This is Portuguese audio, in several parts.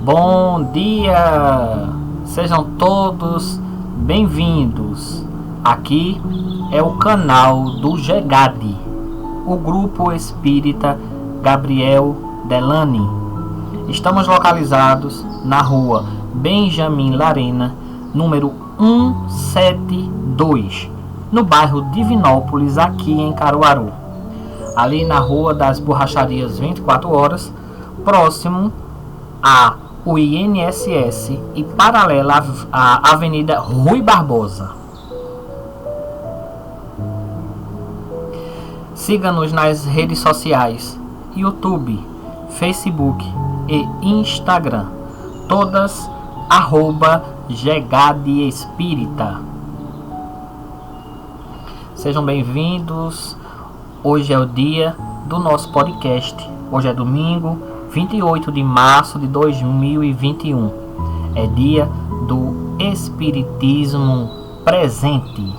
Bom dia! Sejam todos bem-vindos. Aqui é o canal do GEGAD, o Grupo Espírita Gabriel Delany. Estamos localizados na rua Benjamin Larena, número 172, no bairro Divinópolis, aqui em Caruaru. Ali na Rua das Borracharias 24 Horas, próximo ao INSS e paralela à Avenida Rui Barbosa. Siga-nos nas redes sociais, YouTube, Facebook e Instagram, todas @GEGAD Espírita. Sejam bem-vindos. Hoje é o dia do nosso podcast. Hoje é domingo, 28 de março de 2021. É dia do Espiritismo presente.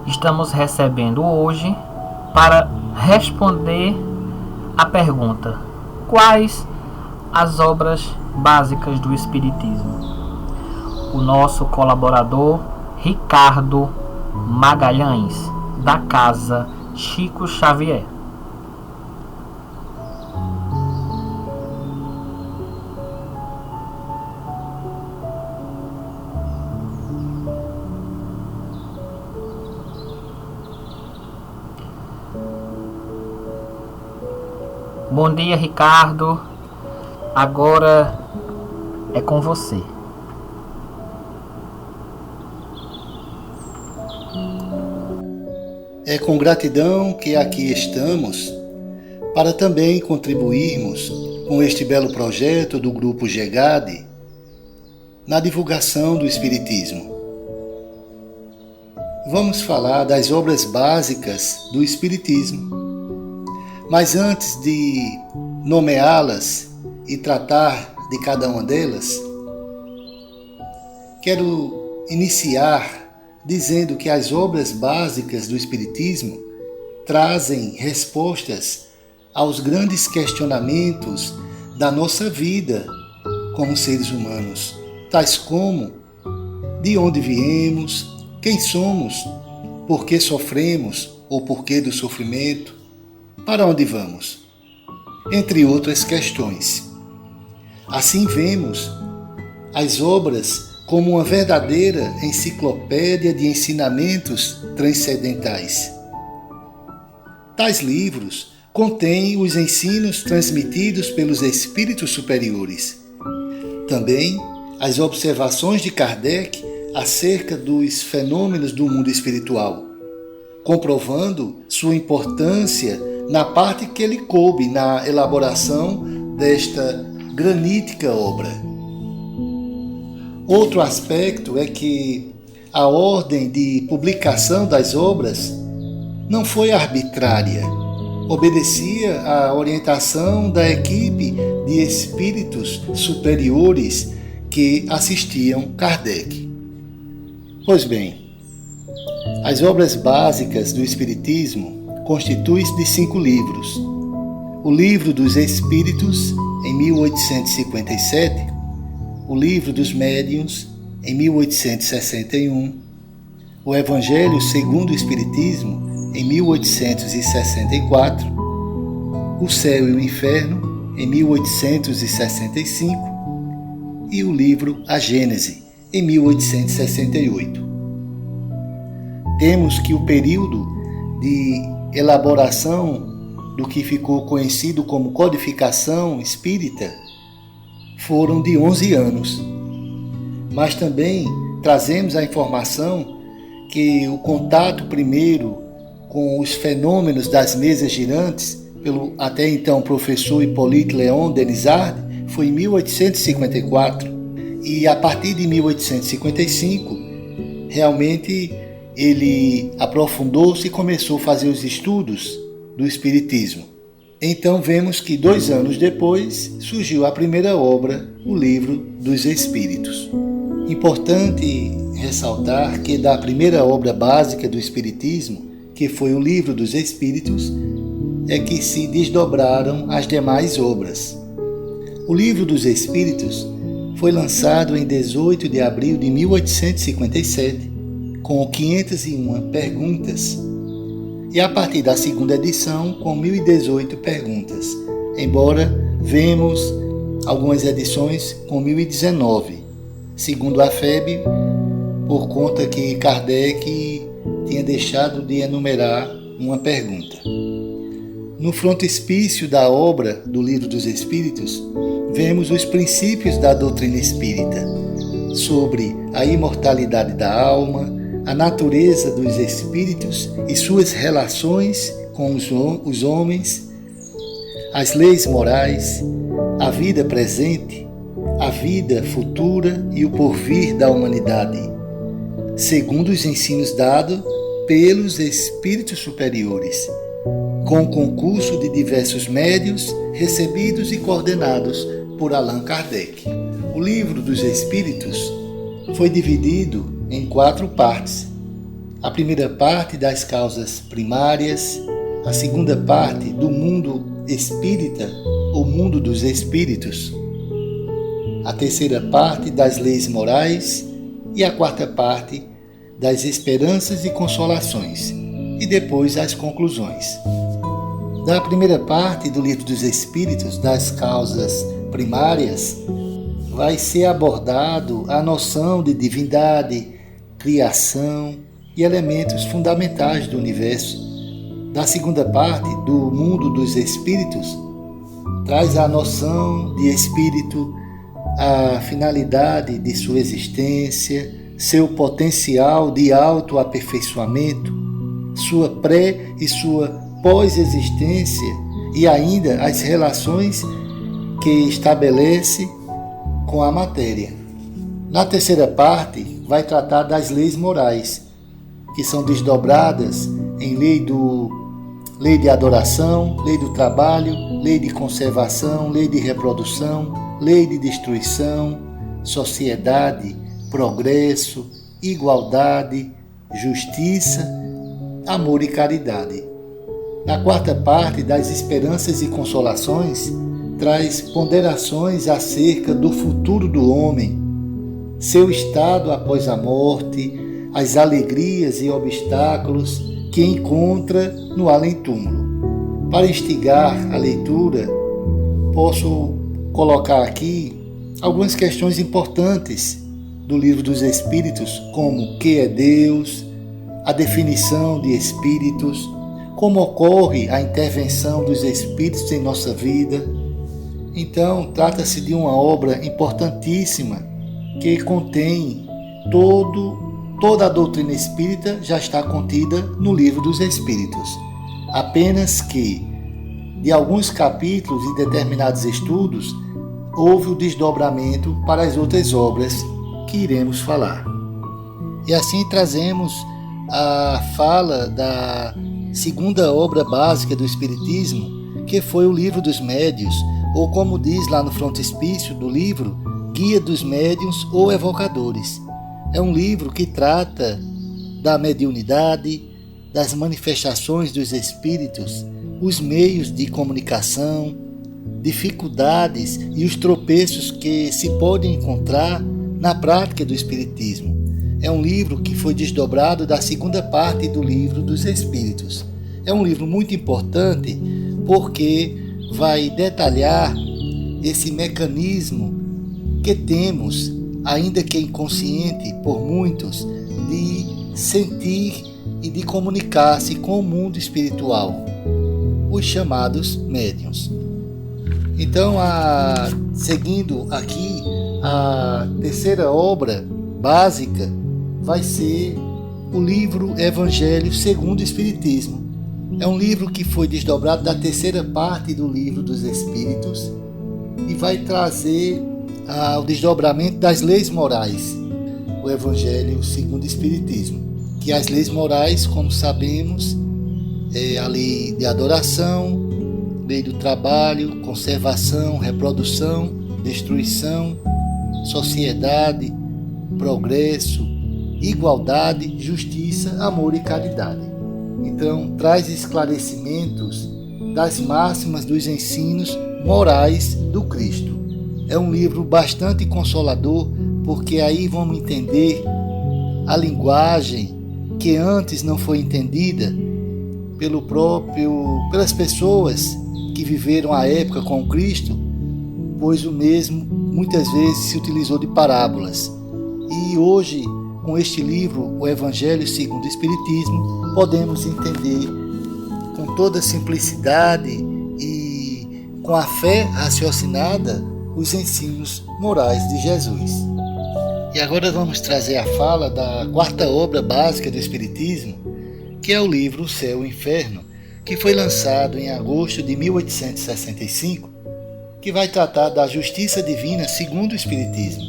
Estamos recebendo hoje para responder a pergunta: quais as obras básicas do Espiritismo? O nosso colaborador Ricardo Magalhães, da Casa Chico Xavier. Bom dia, Ricardo. Agora é com você. É com gratidão que aqui estamos para também contribuirmos com este belo projeto do Grupo GEGAD na divulgação do Espiritismo. Vamos falar das obras básicas do Espiritismo, mas antes de nomeá-las e tratar de cada uma delas, quero iniciar dizendo que as obras básicas do Espiritismo trazem respostas aos grandes questionamentos da nossa vida como seres humanos, tais como: de onde viemos, quem somos, por que sofremos ou por que do sofrimento, para onde vamos, entre outras questões. Assim vemos as obras como uma verdadeira enciclopédia de ensinamentos transcendentais. Tais livros contêm os ensinos transmitidos pelos espíritos superiores. Também as observações de Kardec acerca dos fenômenos do mundo espiritual, comprovando sua importância na parte que lhe coube na elaboração desta granítica obra. Outro aspecto é que a ordem de publicação das obras não foi arbitrária, obedecia à orientação da equipe de espíritos superiores que assistiam Kardec. Pois bem, as obras básicas do Espiritismo constituem-se de 5 livros. O Livro dos Espíritos, em 1857, o Livro dos Médiuns, em 1861, o Evangelho segundo o Espiritismo, em 1864, o Céu e o Inferno, em 1865, e o livro A Gênese, em 1868. Temos que o período de elaboração do que ficou conhecido como codificação espírita foram de 11 anos. Mas também trazemos a informação que o contato primeiro com os fenômenos das mesas girantes, pelo até então professor Hippolyte Léon Denisard, foi em 1854. E a partir de 1855, realmente ele aprofundou-se e começou a fazer os estudos do Espiritismo. Então vemos que 2 anos depois surgiu a primeira obra, o Livro dos Espíritos. Importante ressaltar que da primeira obra básica do Espiritismo, que foi o Livro dos Espíritos, é que se desdobraram as demais obras. O Livro dos Espíritos foi lançado em 18 de abril de 1857, com 501 perguntas, e a partir da segunda edição, com 1018 perguntas, embora vemos algumas edições com 1019, segundo a FEB, por conta que Kardec tinha deixado de enumerar uma pergunta. No frontispício da obra do Livro dos Espíritos, vemos os princípios da doutrina espírita sobre a imortalidade da alma, a natureza dos espíritos e suas relações com os homens, as leis morais, a vida presente, a vida futura e o porvir da humanidade, segundo os ensinos dados pelos espíritos superiores, com o concurso de diversos médios recebidos e coordenados por Allan Kardec. O Livro dos Espíritos foi dividido em 4 partes. A primeira parte das causas primárias, a segunda parte do mundo espírita, ou mundo dos espíritos, a terceira parte das leis morais e a quarta parte das esperanças e consolações, e depois as conclusões. Da primeira parte do Livro dos Espíritos, das causas primárias, vai ser abordado a noção de divindade, criação e elementos fundamentais do universo. Da segunda parte, do mundo dos espíritos, traz a noção de espírito, a finalidade de sua existência, seu potencial de autoaperfeiçoamento, sua pré e sua pós-existência e ainda as relações que estabelece com a matéria. Na terceira parte, vai tratar das leis morais, que são desdobradas em lei de adoração, lei do trabalho, lei de conservação, lei de reprodução, lei de destruição, sociedade, progresso, igualdade, justiça, amor e caridade. Na quarta parte, das esperanças e consolações, traz ponderações acerca do futuro do homem, seu estado após a morte, as alegrias e obstáculos que encontra no além-túmulo. Para instigar a leitura, posso colocar aqui algumas questões importantes do Livro dos Espíritos, como o que é Deus, a definição de espíritos, como ocorre a intervenção dos espíritos em nossa vida. Então, trata-se de uma obra importantíssima que contém toda a doutrina espírita já está contida no Livro dos Espíritos. Apenas que, de alguns capítulos e determinados estudos, houve o desdobramento para as outras obras que iremos falar. E assim trazemos a fala da segunda obra básica do Espiritismo, que foi o Livro dos Médiuns, ou como diz lá no frontispício do livro, Guia dos Médiuns ou Evocadores. É um livro que trata da mediunidade, das manifestações dos espíritos, os meios de comunicação, dificuldades e os tropeços que se podem encontrar na prática do espiritismo. É um livro que foi desdobrado da segunda parte do Livro dos Espíritos. É um livro muito importante porque vai detalhar esse mecanismo que temos, ainda que inconsciente por muitos, de sentir e de comunicar-se com o mundo espiritual, os chamados médiuns. Então, seguindo aqui, a terceira obra básica vai ser o livro Evangelho segundo o Espiritismo. É um livro que foi desdobrado da terceira parte do Livro dos Espíritos e vai trazer o desdobramento das leis morais, o Evangelho segundo o Espiritismo. Que as leis morais, como sabemos, é a lei de adoração, lei do trabalho, conservação, reprodução, destruição, sociedade, progresso, igualdade, justiça, amor e caridade. Então, traz esclarecimentos das máximas dos ensinos morais do Cristo. É um livro bastante consolador, porque aí vamos entender a linguagem que antes não foi entendida pelas pessoas que viveram a época com Cristo, pois o mesmo muitas vezes se utilizou de parábolas. E hoje, com este livro, o Evangelho segundo o Espiritismo, podemos entender com toda simplicidade e com a fé raciocinada os ensinos morais de Jesus. E agora vamos trazer a fala da quarta obra básica do Espiritismo, que é o livro O Céu e o Inferno, que foi lançado em agosto de 1865, que vai tratar da justiça divina segundo o Espiritismo.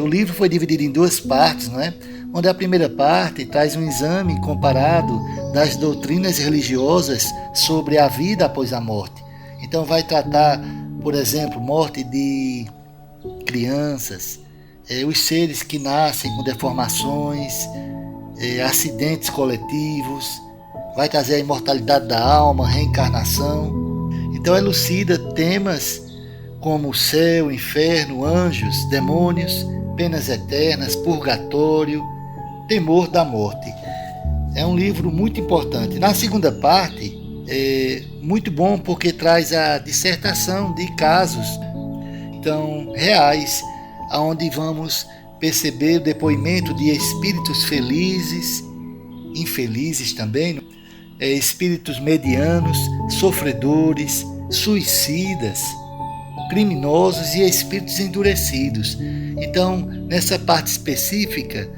O livro foi dividido em duas partes, não é? Onde a primeira parte traz um exame comparado das doutrinas religiosas sobre a vida após a morte. Então vai tratar, por exemplo, morte de crianças, os seres que nascem com deformações, acidentes coletivos, vai trazer a imortalidade da alma, reencarnação. Então elucida temas como o céu, inferno, anjos, demônios, penas eternas, purgatório, temor da morte. É um livro muito importante. Na segunda parte, é muito bom porque traz a dissertação de casos reais, onde vamos perceber o depoimento de espíritos felizes, infelizes também, espíritos medianos, sofredores, suicidas, criminosos e espíritos endurecidos. Então, nessa parte específica,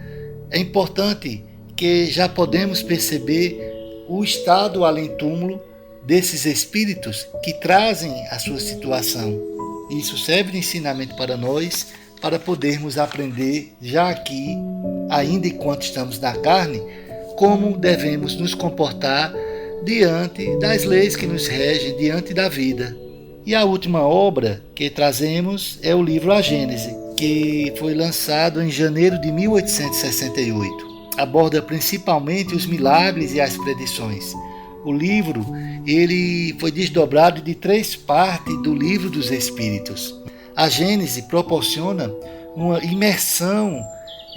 é importante que já podemos perceber o estado além-túmulo desses espíritos que trazem a sua situação. Isso serve de ensinamento para nós, para podermos aprender já aqui, ainda enquanto estamos na carne, como devemos nos comportar diante das leis que nos regem, diante da vida. E a última obra que trazemos é o livro A Gênese, que foi lançado em janeiro de 1868. Aborda principalmente os milagres e as predições. O livro ele foi desdobrado de 3 partes do Livro dos Espíritos. A Gênese proporciona uma imersão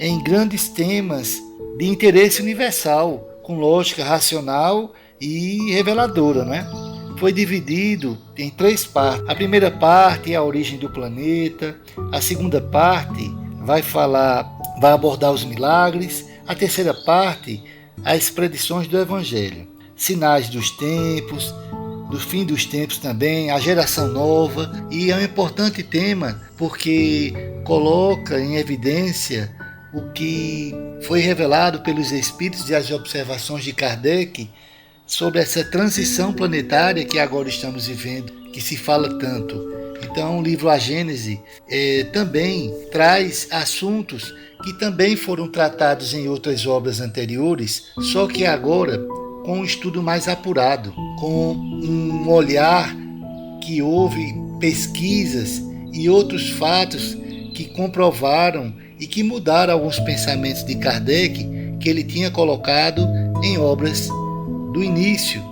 em grandes temas de interesse universal, com lógica racional e reveladora, né? Foi dividido em 3 partes. A primeira parte é a origem do planeta, a segunda parte vai abordar os milagres, a terceira parte, as predições do Evangelho, sinais dos tempos, do fim dos tempos também, a geração nova, e é um importante tema porque coloca em evidência o que foi revelado pelos Espíritos e as observações de Kardec sobre essa transição planetária que agora estamos vivendo, que se fala tanto. Então o livro A Gênese também traz assuntos que também foram tratados em outras obras anteriores, só que agora com um estudo mais apurado, com um olhar que houve pesquisas e outros fatos que comprovaram e que mudaram alguns pensamentos de Kardec que ele tinha colocado em obras do início.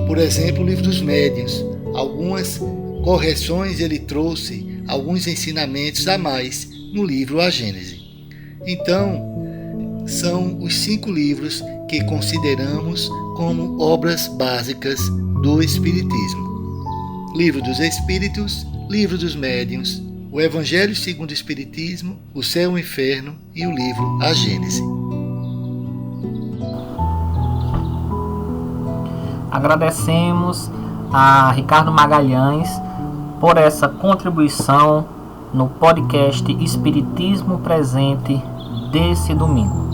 Por exemplo, o Livro dos Médiuns. Algumas correções ele trouxe, alguns ensinamentos a mais no livro A Gênese. Então, são os 5 livros que consideramos como obras básicas do Espiritismo: Livro dos Espíritos, Livro dos Médiuns, o Evangelho segundo o Espiritismo, o Céu e o Inferno e o livro A Gênese. Agradecemos a Ricardo Magalhães por essa contribuição no podcast Espiritismo Presente desse domingo.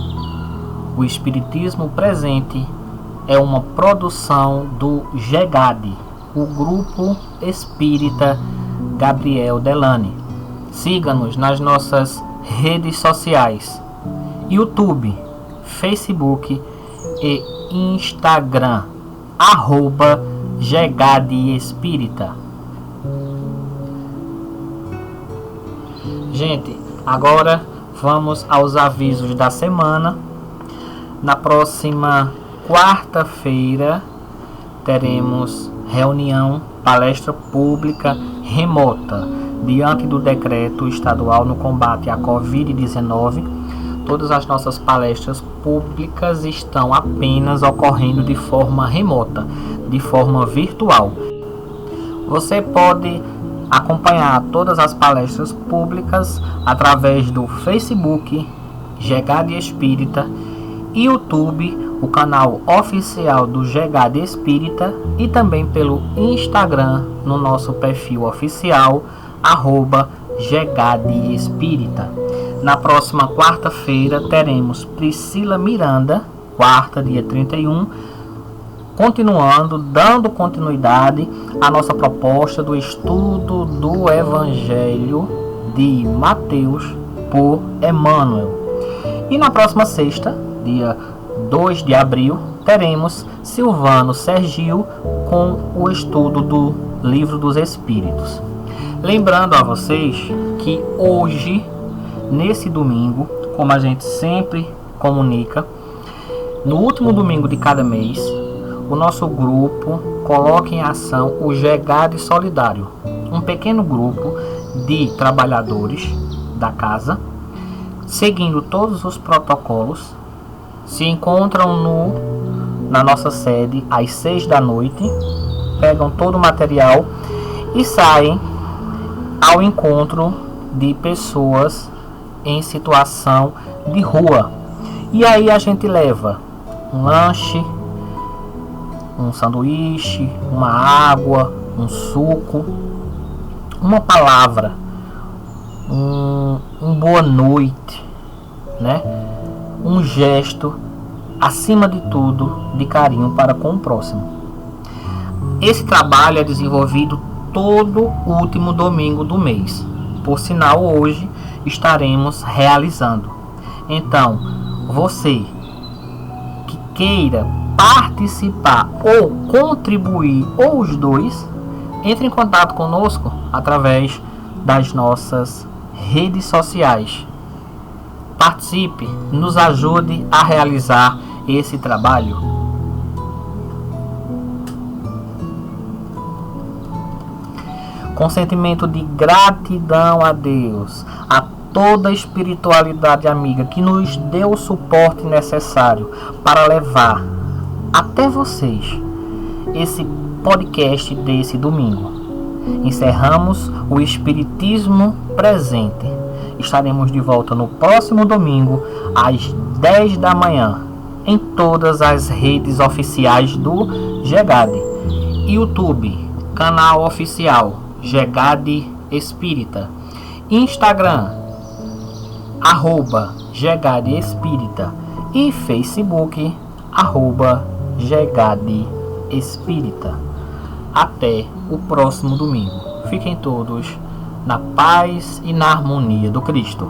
O Espiritismo Presente é uma produção do GEGAD, o Grupo Espírita Gabriel Delane. Siga-nos nas nossas redes sociais: YouTube, Facebook e Instagram, @GEGAD Espírita. Gente, agora vamos aos avisos da semana. Na próxima quarta-feira teremos reunião, palestra pública remota, diante do decreto estadual no combate à Covid-19. Todas as nossas palestras públicas estão apenas ocorrendo de forma remota, de forma virtual. Você pode acompanhar todas as palestras públicas através do Facebook, GEGAD Espírita, YouTube, o canal oficial do GEGAD Espírita, e também pelo Instagram, no nosso perfil oficial, @GEGAD Espírita. Na próxima quarta-feira teremos Priscila Miranda, quarta, dia 31, dando continuidade à nossa proposta do estudo do Evangelho de Mateus por Emmanuel. E na próxima sexta, dia 2 de abril, teremos Silvano Sergio com o estudo do Livro dos Espíritos. Lembrando a vocês que hoje, nesse domingo, como a gente sempre comunica, no último domingo de cada mês, o nosso grupo coloca em ação o GEGAD Solidário, um pequeno grupo de trabalhadores da casa, seguindo todos os protocolos, se encontram na nossa sede às 6 da noite, pegam todo o material e saem ao encontro de pessoas em situação de rua. E aí a gente leva um lanche, um sanduíche, uma água, um suco, uma palavra, um boa noite, né? Um gesto, acima de tudo, de carinho para com o próximo. Esse trabalho é desenvolvido todo último domingo do mês. Por sinal, hoje estaremos realizando. Então, você que queira participar ou contribuir, ou os dois, entre em contato conosco através das nossas redes sociais. Participe, nos ajude a realizar esse trabalho. Com sentimento de gratidão a Deus, a toda a espiritualidade amiga que nos deu o suporte necessário para levar até vocês esse podcast desse domingo. Encerramos o Espiritismo Presente. Estaremos de volta no próximo domingo, às 10 da manhã, em todas as redes oficiais do GEGAD. YouTube, canal oficial GEGAD Espírita. Instagram, @GEGAD Espírita. E Facebook, @GEGAD Espírita. Até o próximo domingo. Fiquem todos na paz e na harmonia do Cristo.